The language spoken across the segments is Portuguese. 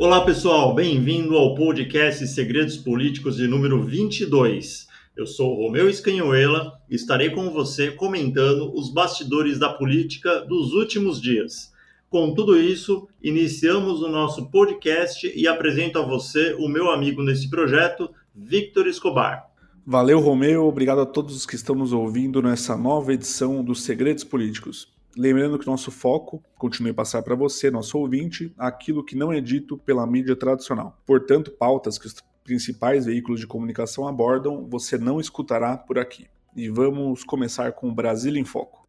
Olá pessoal, bem-vindo ao podcast Segredos Políticos de número 22. Eu sou o Romeu Scanhoela e estarei com você comentando os bastidores da política dos últimos dias. Com tudo isso, iniciamos o nosso podcast e apresento a você o meu amigo nesse projeto, Victor Escobar. Valeu, Romeu. Obrigado a todos os que estão nos ouvindo nessa nova edição dos Segredos Políticos. Lembrando que nosso foco continue a passar para você, nosso ouvinte, aquilo que não é dito pela mídia tradicional. Portanto, pautas que os principais veículos de comunicação abordam, você não escutará por aqui. E vamos começar com o Brasília em Foco.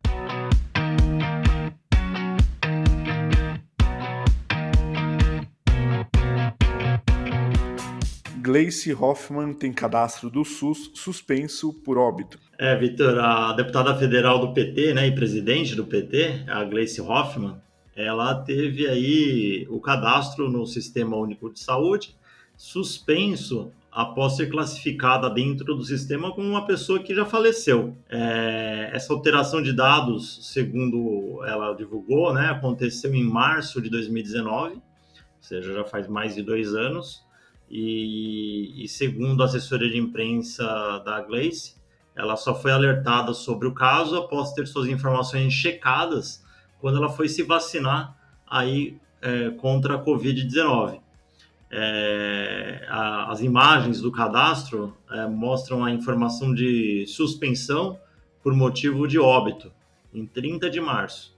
Gleice Hoffmann tem cadastro do SUS suspenso por óbito. Vitor, a deputada federal do PT, né, e presidente do PT, a Gleice Hoffmann, ela teve aí o cadastro no Sistema Único de Saúde suspenso após ser classificada dentro do sistema como uma pessoa que já faleceu. Essa alteração de dados, segundo ela divulgou, né, aconteceu em março de 2019, ou seja, já faz mais de 2 anos, e segundo a assessoria de imprensa da Gleice, ela só foi alertada sobre o caso após ter suas informações checadas quando ela foi se vacinar aí, contra a Covid-19. As imagens do cadastro mostram a informação de suspensão por motivo de óbito, em 30 de março.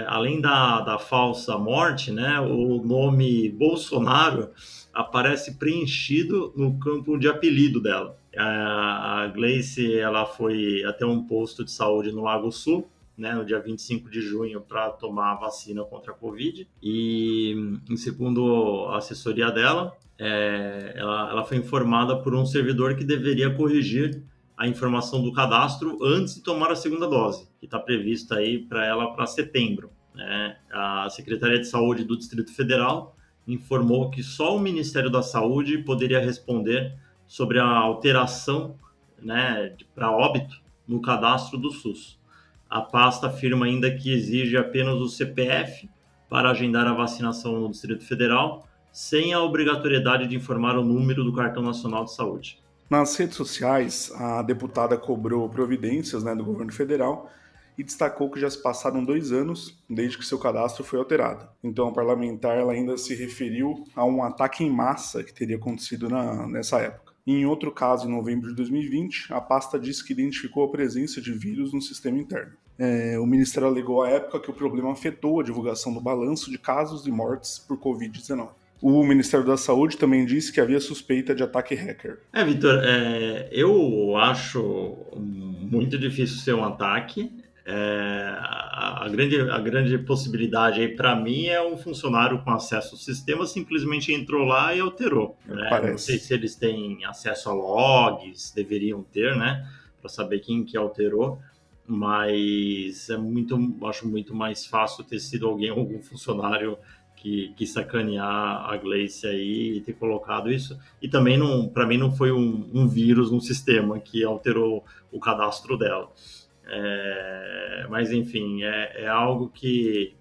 Além da falsa morte, né, o nome Bolsonaro aparece preenchido no campo de apelido dela. A Gleice, ela foi até um posto de saúde no Lago Sul, né, no dia 25 de junho, para tomar a vacina contra a Covid. E, segundo a assessoria dela, ela foi informada por um servidor que deveria corrigir a informação do cadastro antes de tomar a segunda dose, que está prevista aí para ela para setembro, né? A Secretaria de Saúde do Distrito Federal informou que só o Ministério da Saúde poderia responder sobre a alteração, né, para óbito no cadastro do SUS. A pasta afirma ainda que exige apenas o CPF para agendar a vacinação no Distrito Federal, sem a obrigatoriedade de informar o número do Cartão Nacional de Saúde. Nas redes sociais, a deputada cobrou providências, do governo federal e destacou que já se passaram 2 anos desde que seu cadastro foi alterado. Então, a parlamentar ela ainda se referiu a um ataque em massa que teria acontecido nessa época. Em outro caso, em novembro de 2020, a pasta disse que identificou a presença de vírus no sistema interno. O Ministério alegou à época que o problema afetou a divulgação do balanço de casos e mortes por Covid-19. O Ministério da Saúde também disse que havia suspeita de ataque hacker. Vitor, eu acho muito difícil ser um ataque. A grande possibilidade aí para mim é um funcionário com acesso ao sistema simplesmente entrou lá e alterou, né? Não sei se eles têm acesso a logs, deveriam ter, né, para saber quem que alterou, mas acho muito mais fácil ter sido algum funcionário que sacanear a Gleice aí e ter colocado isso. E também, para mim, não foi um vírus no sistema que alterou o cadastro dela. Mas, enfim, é algo que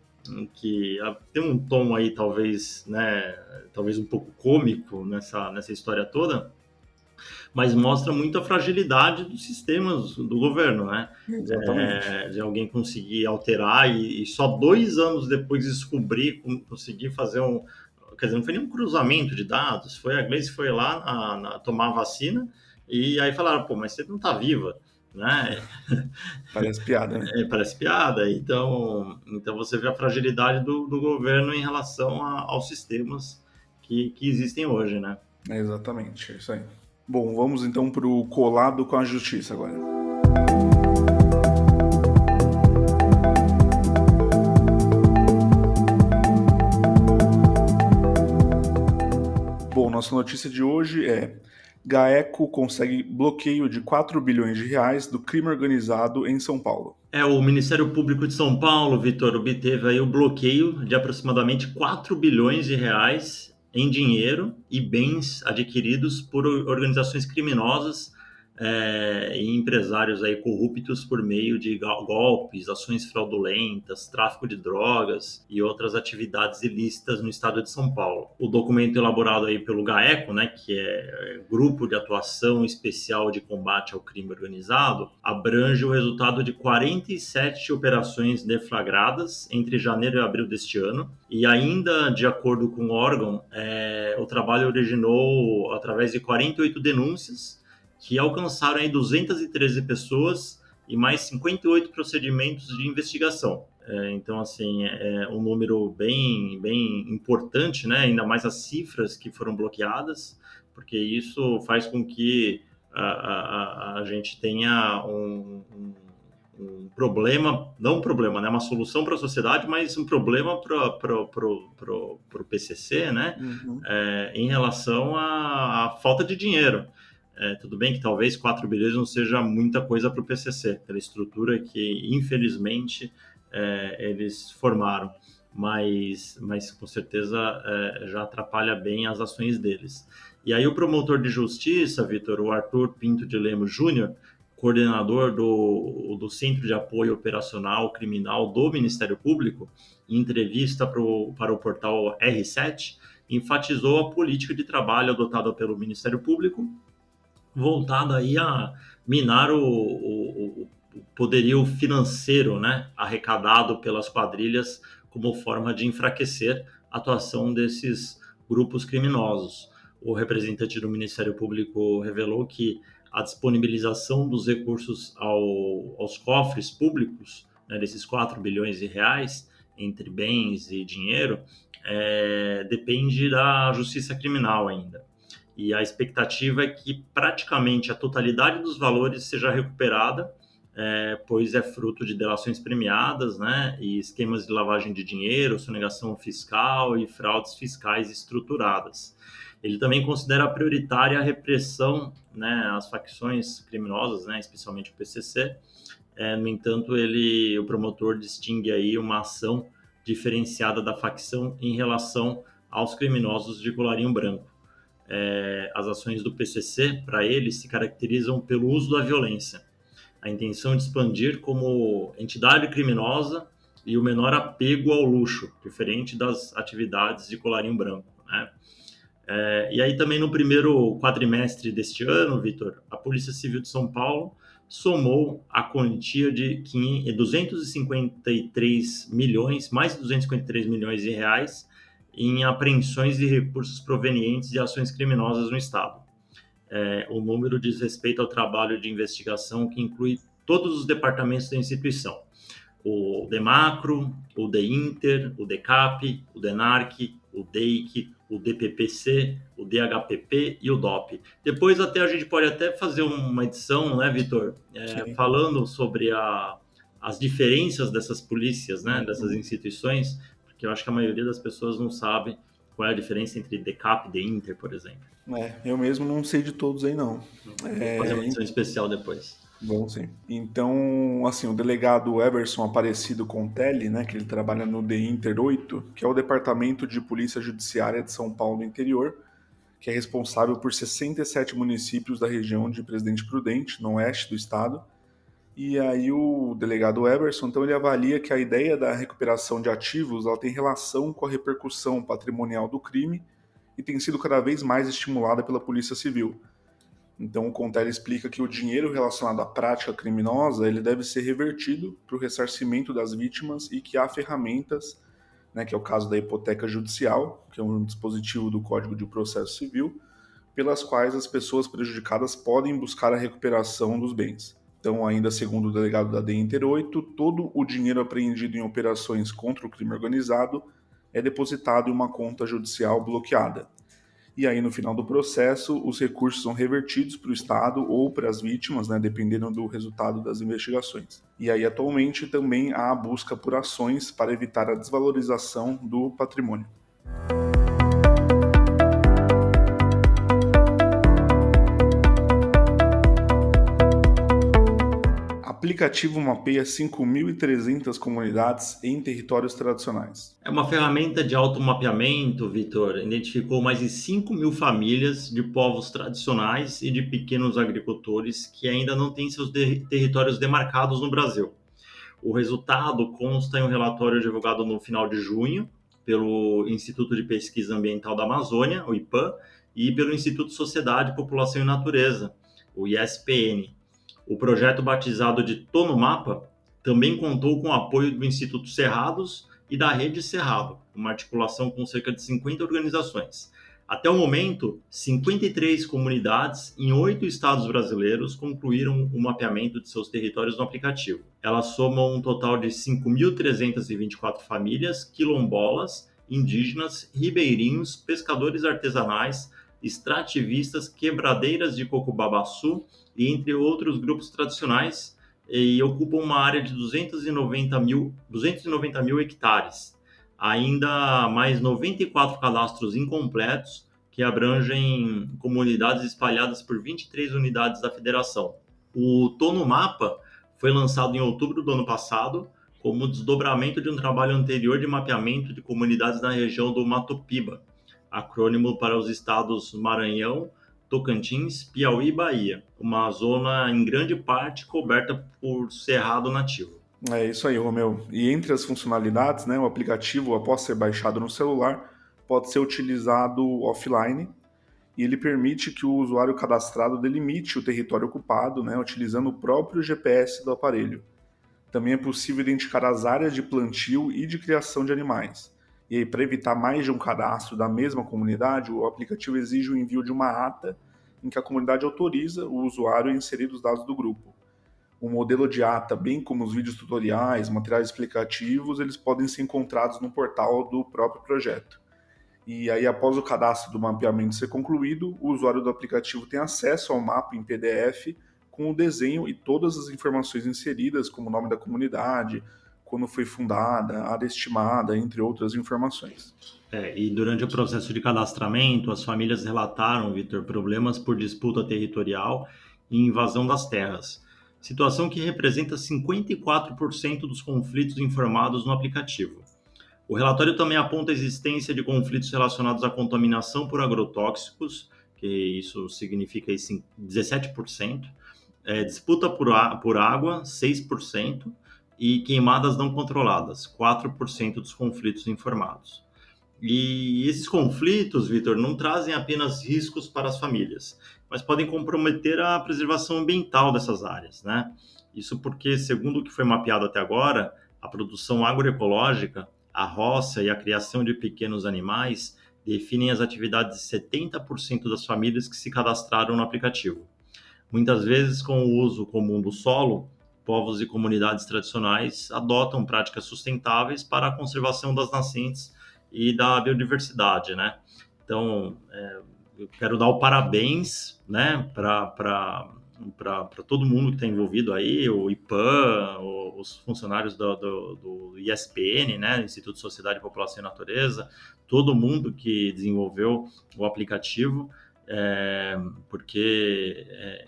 tem um tom aí, talvez, né, talvez um pouco cômico nessa história toda, mas mostra muito a fragilidade dos sistemas do governo, né? De alguém conseguir alterar e só 2 anos depois descobrir, conseguir fazer quer dizer, não foi nem um cruzamento de dados, a Gleice foi lá tomar a vacina e aí falaram, pô, mas você não tá viva, né? Parece piada, né? Parece piada. Então você vê a fragilidade do governo em relação aos sistemas que existem hoje, né? Exatamente, é isso aí. Bom, vamos então para o colado com a justiça agora. Bom, nossa notícia de hoje é: GAECO consegue bloqueio de 4 bilhões de reais do crime organizado em São Paulo. O Ministério Público de São Paulo, Vitor, obteve aí o bloqueio de aproximadamente 4 bilhões de reais em dinheiro e bens adquiridos por organizações criminosas e empresários aí corruptos por meio de golpes, ações fraudulentas, tráfico de drogas e outras atividades ilícitas no estado de São Paulo. O documento elaborado aí pelo GAECO, né, que é Grupo de Atuação Especial de Combate ao Crime Organizado, abrange o resultado de 47 operações deflagradas entre janeiro e abril deste ano, e ainda de acordo com o órgão, o trabalho originou através de 48 denúncias que alcançaram aí 213 pessoas e mais 58 procedimentos de investigação. Então, assim, é um número bem importante, né? Ainda mais as cifras que foram bloqueadas, porque isso faz com que a gente tenha um problema, não um problema, né? Uma solução para a sociedade, mas um problema para o PCC, né? Uhum. Em relação à falta de dinheiro. Tudo bem que talvez 4 bilhões não seja muita coisa para o PCC, pela estrutura que, infelizmente, eles formaram, mas com certeza já atrapalha bem as ações deles. E aí o promotor de justiça, Vitor, o Arthur Pinto de Lemos Júnior, coordenador do Centro de Apoio Operacional Criminal do Ministério Público, em entrevista para o portal R7, enfatizou a política de trabalho adotada pelo Ministério Público, voltada aí a minar o poderio financeiro, né, arrecadado pelas quadrilhas como forma de enfraquecer a atuação desses grupos criminosos. O representante do Ministério Público revelou que a disponibilização dos recursos aos cofres públicos, né, desses 4 bilhões de reais, entre bens e dinheiro, depende da justiça criminal ainda. E a expectativa é que praticamente a totalidade dos valores seja recuperada, pois é fruto de delações premiadas, né, e esquemas de lavagem de dinheiro, sonegação fiscal e fraudes fiscais estruturadas. Ele também considera prioritária a repressão, né, às facções criminosas, né, especialmente o PCC. No entanto, o promotor distingue aí uma ação diferenciada da facção em relação aos criminosos de colarinho branco. As ações do PCC, para ele, se caracterizam pelo uso da violência, a intenção de expandir como entidade criminosa e o menor apego ao luxo, diferente das atividades de colarinho branco, né? E aí também no primeiro quadrimestre deste ano, Vitor, a Polícia Civil de São Paulo somou a quantia de 253 milhões, mais de 253 milhões de reais em apreensões de recursos provenientes de ações criminosas no Estado. O número diz respeito ao trabalho de investigação que inclui todos os departamentos da instituição: o DEMACRO, o DEINTER, o DECAP, o DENARC, o DEIC, o DPPC, o DHPP e o DOP. Depois a gente pode até fazer uma edição, né, Vitor, falando sobre as diferenças dessas polícias, né, dessas instituições, porque eu acho que a maioria das pessoas não sabe qual é a diferença entre DECAP e DEINTER, por exemplo. Eu mesmo não sei de todos aí, não. Vou fazer uma edição especial depois. Bom, sim. Então, assim, o delegado Everson Aparecido Contelli, né, que ele trabalha no DEINTER 8, que é o Departamento de Polícia Judiciária de São Paulo Interior, que é responsável por 67 municípios da região de Presidente Prudente, no oeste do estado. E aí o delegado Everson, então, ele avalia que a ideia da recuperação de ativos ela tem relação com a repercussão patrimonial do crime e tem sido cada vez mais estimulada pela Polícia Civil. Então o Contelli explica que o dinheiro relacionado à prática criminosa ele deve ser revertido para o ressarcimento das vítimas e que há ferramentas, né, que é o caso da hipoteca judicial, que é um dispositivo do Código de Processo Civil, pelas quais as pessoas prejudicadas podem buscar a recuperação dos bens. Então, ainda segundo o delegado da DEINTER 8, todo o dinheiro apreendido em operações contra o crime organizado é depositado em uma conta judicial bloqueada. E aí, no final do processo, os recursos são revertidos para o Estado ou para as vítimas, né, dependendo do resultado das investigações. E aí, atualmente, também há a busca por ações para evitar a desvalorização do patrimônio. A aplicativo mapeia 5.300 comunidades em territórios tradicionais. É uma ferramenta de automapeamento, Vitor. Identificou mais de 5 mil famílias de povos tradicionais e de pequenos agricultores que ainda não têm seus territórios demarcados no Brasil. O resultado consta em um relatório divulgado no final de junho pelo Instituto de Pesquisa Ambiental da Amazônia, o IPAM, e pelo Instituto Sociedade, População e Natureza, o ISPN. O projeto batizado de Tô no Mapa também contou com o apoio do Instituto Cerrados e da Rede Cerrado, uma articulação com cerca de 50 organizações. Até o momento, 53 comunidades em 8 estados brasileiros concluíram o mapeamento de seus territórios no aplicativo. Elas somam um total de 5.324 famílias quilombolas, indígenas, ribeirinhos, pescadores artesanais, extrativistas, quebradeiras de coco-babaçu e entre outros grupos tradicionais, e ocupam uma área de 290 mil hectares. Ainda mais 94 cadastros incompletos que abrangem comunidades espalhadas por 23 unidades da federação. O Tô no Mapa foi lançado em outubro do ano passado como desdobramento de um trabalho anterior de mapeamento de comunidades na região do Mato Piba, acrônimo para os estados Maranhão, Tocantins, Piauí e Bahia, uma zona em grande parte coberta por cerrado nativo. É isso aí, Romeu. E entre as funcionalidades, né, o aplicativo, após ser baixado no celular, pode ser utilizado offline e ele permite que o usuário cadastrado delimite o território ocupado, né, utilizando o próprio GPS do aparelho. Também é possível identificar as áreas de plantio e de criação de animais. E aí, para evitar mais de um cadastro da mesma comunidade, o aplicativo exige o envio de uma ata em que a comunidade autoriza o usuário a inserir os dados do grupo. O modelo de ata, bem como os vídeos tutoriais, materiais explicativos, eles podem ser encontrados no portal do próprio projeto. E aí, após o cadastro do mapeamento ser concluído, o usuário do aplicativo tem acesso ao mapa em PDF com o desenho e todas as informações inseridas, como o nome da comunidade, quando foi fundada, área estimada, entre outras informações. E durante o processo de cadastramento, as famílias relataram, Vitor, problemas por disputa territorial e invasão das terras, situação que representa 54% dos conflitos informados no aplicativo. O relatório também aponta a existência de conflitos relacionados à contaminação por agrotóxicos, que isso significa 17%, disputa por água, 6%, e queimadas não controladas, 4% dos conflitos informados. E esses conflitos, Vitor, não trazem apenas riscos para as famílias, mas podem comprometer a preservação ambiental dessas áreas, né? Isso porque, segundo o que foi mapeado até agora, a produção agroecológica, a roça e a criação de pequenos animais definem as atividades de 70% das famílias que se cadastraram no aplicativo. Muitas vezes, com o uso comum do solo, povos e comunidades tradicionais adotam práticas sustentáveis para a conservação das nascentes e da biodiversidade, né? Então, eu quero dar o parabéns, né, para todo mundo que está envolvido aí, o IPAM, os funcionários do ISPN, né, Instituto Sociedade, População e Natureza, todo mundo que desenvolveu o aplicativo, porque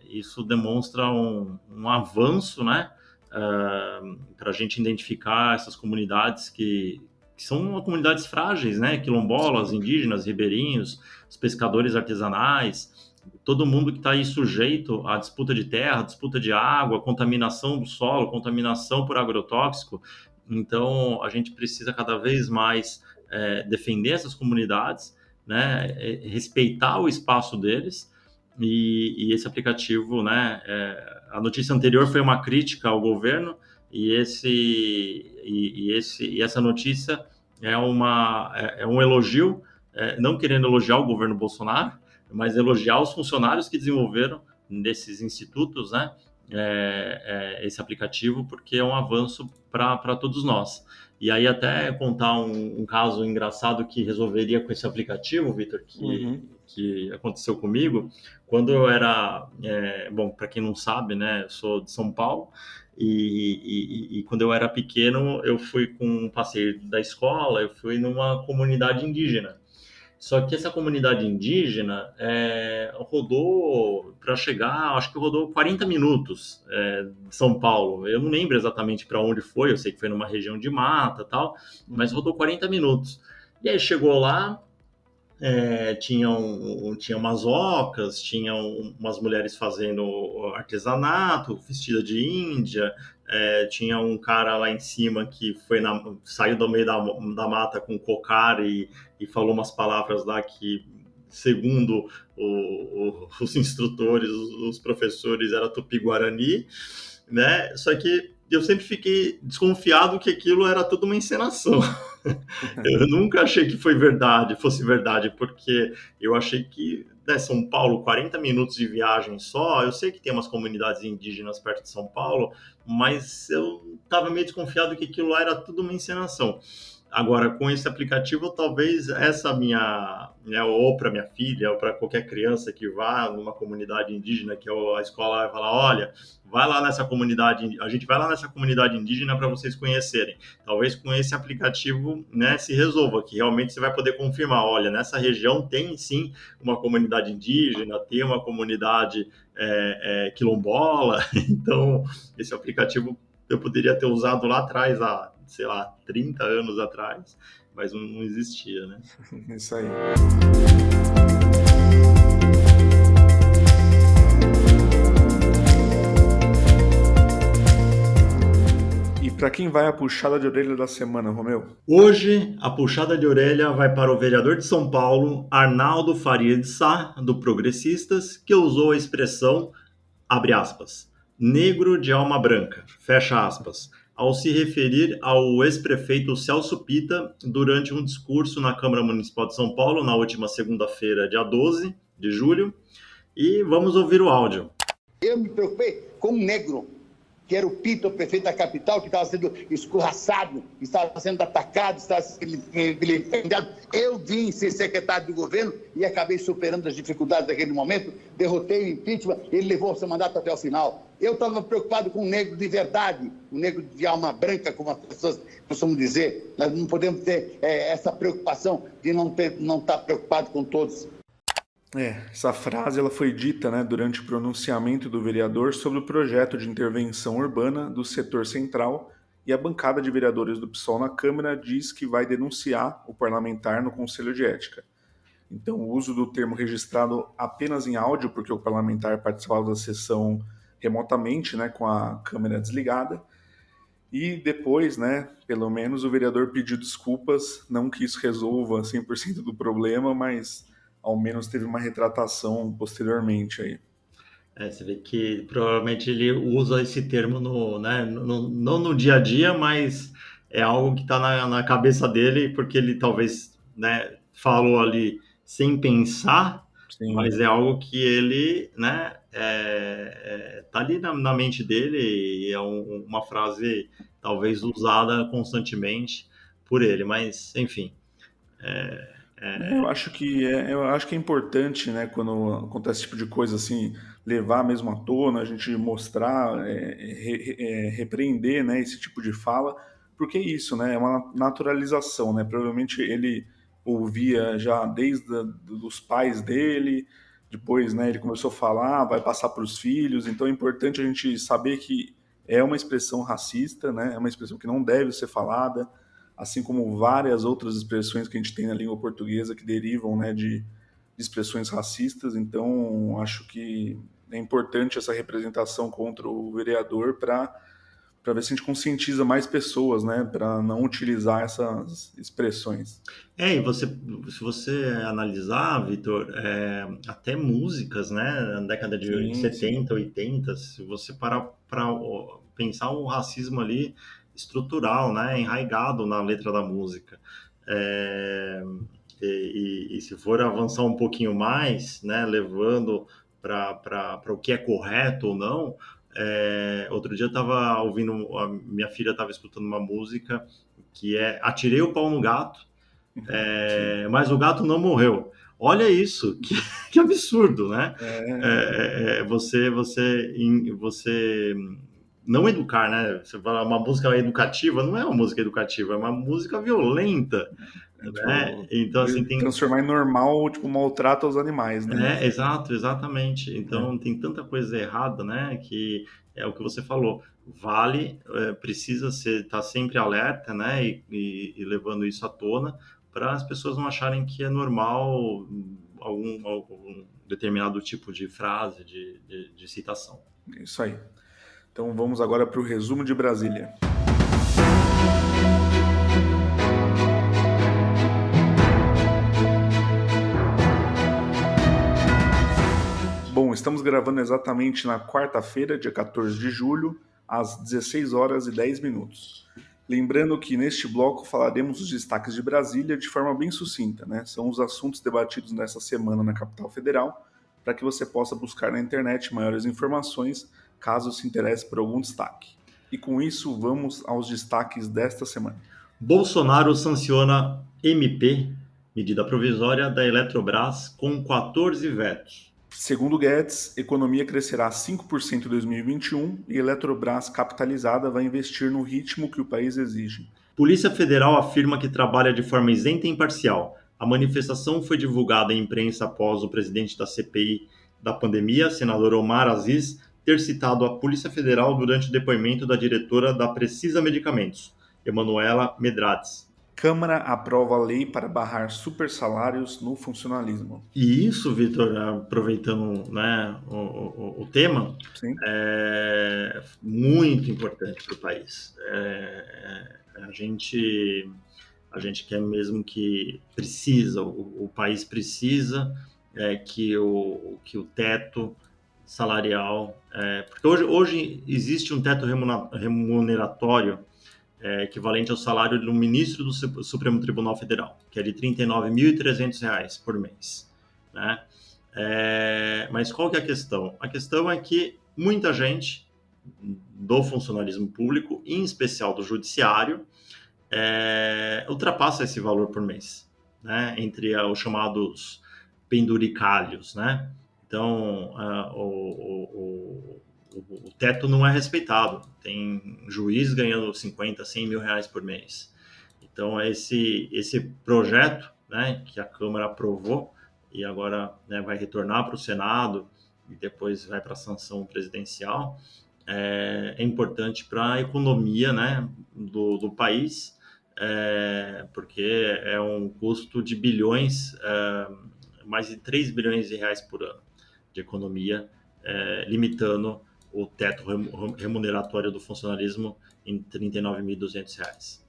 isso demonstra um avanço, né, para a gente identificar essas comunidades que são comunidades frágeis, né, quilombolas, indígenas, ribeirinhos, os pescadores artesanais, todo mundo que está aí sujeito à disputa de terra, disputa de água, contaminação do solo, contaminação por agrotóxico. Então, a gente precisa cada vez mais defender essas comunidades, né, respeitar o espaço deles, e esse aplicativo, né, a notícia anterior foi uma crítica ao governo, e essa notícia é um elogio, não querendo elogiar o governo Bolsonaro, mas elogiar os funcionários que desenvolveram desses institutos, né, esse aplicativo, porque é um avanço para todos nós. E aí até contar um caso engraçado que resolveria com esse aplicativo, Vitor, que aconteceu comigo, quando eu era, bom, para quem não sabe, né, eu sou de São Paulo, e quando eu era pequeno, eu fui com um passeio da escola, eu fui numa comunidade indígena. Só que essa comunidade indígena rodou para chegar, acho que rodou 40 minutos de São Paulo. Eu não lembro exatamente para onde foi, eu sei que foi numa região de mata e tal, mas rodou 40 minutos. E aí chegou lá, tinha umas ocas, tinham umas mulheres fazendo artesanato, vestida de índia, tinha um cara lá em cima que saiu do meio da mata com cocar e falou umas palavras lá que, segundo os instrutores, os professores, era Tupi-Guarani, né? Só que eu sempre fiquei desconfiado que aquilo era tudo uma encenação. Eu nunca achei que fosse verdade, porque eu achei que, né, São Paulo, 40 minutos de viagem só, eu sei que tem umas comunidades indígenas perto de São Paulo, mas eu estava meio desconfiado que aquilo lá era tudo uma encenação. Agora, com esse aplicativo, talvez essa minha, né, ou para minha filha, ou para qualquer criança que vá numa comunidade indígena, que a escola vai falar, olha, vai lá nessa comunidade, a gente vai lá nessa comunidade indígena para vocês conhecerem. Talvez com esse aplicativo, né, se resolva, que realmente você vai poder confirmar, olha, nessa região tem sim uma comunidade indígena, tem uma comunidade quilombola, então esse aplicativo eu poderia ter usado lá atrás, há, sei lá, 30 anos atrás, mas não existia, né? Isso aí. E para quem vai a puxada de orelha da semana, Romeu? Hoje, a puxada de orelha vai para o vereador de São Paulo, Arnaldo Faria de Sá, do Progressistas, que usou a expressão, abre aspas, negro de alma branca, fecha aspas, ao se referir ao ex-prefeito Celso Pitta durante um discurso na Câmara Municipal de São Paulo na última segunda-feira, dia 12 de julho. E vamos ouvir o áudio. Eu me preocupei com um negro, que era o Pitta, o prefeito da capital, que estava sendo escorraçado, estava sendo atacado, estava sendo vilipendiado. Eu vim ser secretário do governo e acabei superando as dificuldades daquele momento, derrotei o impeachment, ele levou o seu mandato até o final. Eu estava preocupado com um negro de verdade, um negro de alma branca, como as pessoas costumam dizer. Nós não podemos ter essa preocupação de não estar preocupado com todos. Essa frase ela foi dita, né, durante o pronunciamento do vereador sobre o projeto de intervenção urbana do setor central, e a bancada de vereadores do PSOL na Câmara diz que vai denunciar o parlamentar no Conselho de Ética. Então, o uso do termo registrado apenas em áudio, porque o parlamentar participava da sessão remotamente, né, com a câmera desligada, e depois, né, pelo menos o vereador pediu desculpas, não que isso resolva 100% do problema, mas ao menos teve uma retratação posteriormente aí. Você vê que provavelmente ele usa esse termo não no dia a dia, mas é algo que está na cabeça dele, porque ele talvez, né, falou ali sem pensar, Sim. mas é algo que ele, né, tá ali na mente dele e é uma frase talvez usada constantemente por ele, mas enfim. Eu acho que é importante, né, quando acontece esse tipo de coisa assim, levar mesmo à tona, a gente mostrar, repreender, né, esse tipo de fala, porque é isso, né, é uma naturalização, né, provavelmente ele ouvia já desde os pais dele, depois, né, ele começou a falar, vai passar para os filhos, então é importante a gente saber que é uma expressão racista, né, é uma expressão que não deve ser falada, assim como várias outras expressões que a gente tem na língua portuguesa que derivam, né, de expressões racistas. Então, acho que é importante essa representação contra o vereador para ver se a gente conscientiza mais pessoas, né, para não utilizar essas expressões. E se você analisar, Vitor, até músicas, né, na década de Sim, 70, 80, se você parar para pensar um racismo ali estrutural, né, enraizado na letra da música. E se for avançar um pouquinho mais, né, levando para o que é correto ou não, outro dia eu estava ouvindo, a minha filha estava escutando uma música que é Atirei o Pau no Gato, mas o gato não morreu. Olha isso, que absurdo, né? Você não educar, né? Você fala uma música educativa, não é uma música educativa, é uma música violenta, né? Tipo, Então, assim, transformar em normal, tipo, maltrato aos animais, né? Exatamente. Então, tem tanta coisa errada, né? Que é o que você falou. Vale, precisa estar sempre alerta, né? E levando isso à tona para as pessoas não acharem que é normal algum determinado tipo de frase, de citação. Isso aí. Então vamos agora para o resumo de Brasília. Bom, estamos gravando exatamente na quarta-feira, dia 14 de julho, às 16 horas e 10 minutos. Lembrando que neste bloco falaremos dos destaques de Brasília de forma bem sucinta, né? São os assuntos debatidos nessa semana na capital federal, para que você possa buscar na internet maiores informações, caso se interesse por algum destaque. E com isso, vamos aos destaques desta semana. Bolsonaro sanciona MP, medida provisória da Eletrobras, com 14 vetos. Segundo Guedes, economia crescerá 5% em 2021 e Eletrobras capitalizada vai investir no ritmo que o país exige. Polícia Federal afirma que trabalha de forma isenta e imparcial. A manifestação foi divulgada em imprensa após o presidente da CPI da pandemia, senador Omar Aziz, ter citado a Polícia Federal durante o depoimento da diretora da Precisa Medicamentos, Emanuela Medrades. Câmara aprova a lei para barrar supersalários no funcionalismo. E isso, Vitor, aproveitando, né, o tema, Sim. é muito importante para o país. A gente quer mesmo que precisa, o país precisa que o teto salarial, porque hoje existe um teto remuneratório equivalente ao salário de um ministro do Supremo Tribunal Federal, que é de R$ 39.300 por mês, né? Mas qual que é a questão? A questão é que muita gente do funcionalismo público, em especial do judiciário, ultrapassa esse valor por mês, né? Entre os chamados penduricalhos, né? Então, o teto não é respeitado. Tem juiz ganhando 50, 100 mil reais por mês. Então, esse projeto, né, que a Câmara aprovou e agora, né, vai retornar para o Senado e depois vai para a sanção presidencial, é importante para a economia, né, do país, porque é um custo de bilhões, mais de 3 bilhões de reais por ano de economia, limitando o teto remuneratório do funcionalismo em R$ 39.200.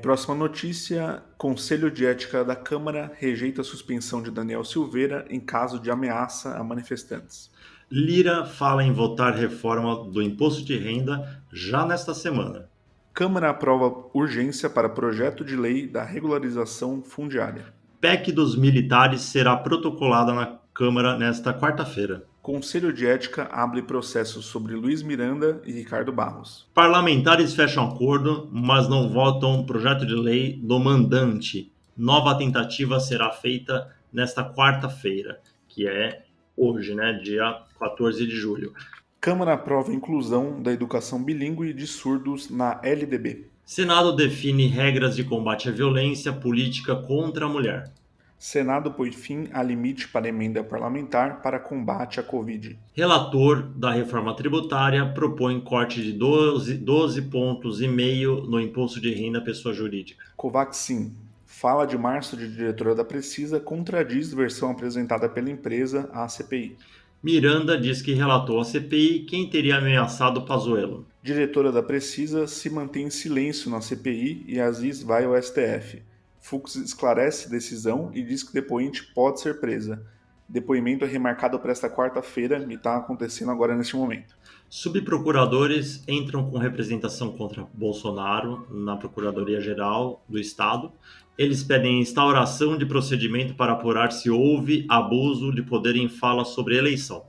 Próxima notícia: Conselho de Ética da Câmara rejeita a suspensão de Daniel Silveira em caso de ameaça a manifestantes. Lira fala em votar reforma do imposto de renda já nesta semana. Câmara aprova urgência para projeto de lei da regularização fundiária. PEC dos militares será protocolada na Câmara nesta quarta-feira. Conselho de Ética abre processo sobre Luiz Miranda e Ricardo Barros. Parlamentares fecham acordo, mas não votam projeto de lei do mandante. Nova tentativa será feita nesta quarta-feira, que é hoje, né, dia 14 de julho. Câmara aprova a inclusão da educação bilíngue de surdos na LDB. Senado define regras de combate à violência política contra a mulher. Senado põe fim a limite para emenda parlamentar para combate à Covid. Relator da reforma tributária propõe corte de 12 pontos e meio no imposto de renda à pessoa jurídica. Covaxin. Fala de março de diretora da Precisa contradiz versão apresentada pela empresa à CPI. Miranda diz que relatou à CPI quem teria ameaçado Pazuello. Diretora da Precisa se mantém em silêncio na CPI e Aziz vai ao STF. Fux esclarece decisão e diz que depoente pode ser presa. Depoimento é remarcado para esta quarta-feira e está acontecendo agora neste momento. Subprocuradores entram com representação contra Bolsonaro na Procuradoria-Geral do Estado. Eles pedem instauração de procedimento para apurar se houve abuso de poder em fala sobre eleição.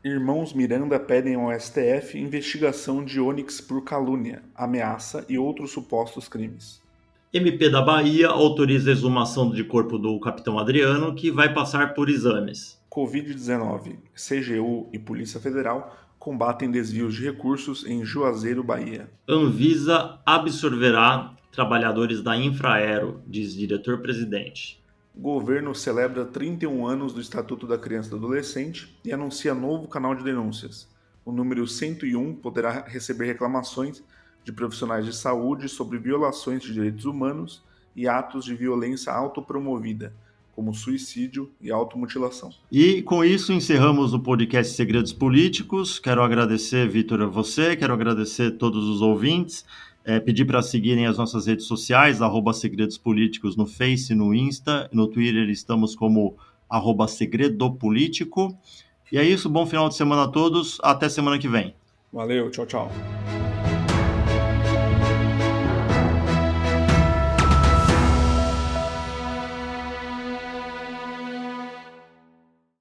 Irmãos Miranda pedem ao STF investigação de Onyx por calúnia, ameaça e outros supostos crimes. MP da Bahia autoriza a exumação de corpo do capitão Adriano, que vai passar por exames. Covid-19, CGU e Polícia Federal combatem desvios de recursos em Juazeiro, Bahia. Anvisa absorverá trabalhadores da Infraero, diz diretor-presidente. O governo celebra 31 anos do Estatuto da Criança e do Adolescente e anuncia novo canal de denúncias. O número 101 poderá receber reclamações de profissionais de saúde sobre violações de direitos humanos e atos de violência autopromovida, como suicídio e automutilação. E com isso encerramos o podcast Segredos Políticos. Quero agradecer, Vitor, a você, quero agradecer a todos os ouvintes, pedir para seguirem as nossas redes sociais, @Segredos Políticos no Face, no Insta, no Twitter estamos como @Segredopolítico. E é isso, bom final de semana a todos, até semana que vem. Valeu, tchau, tchau.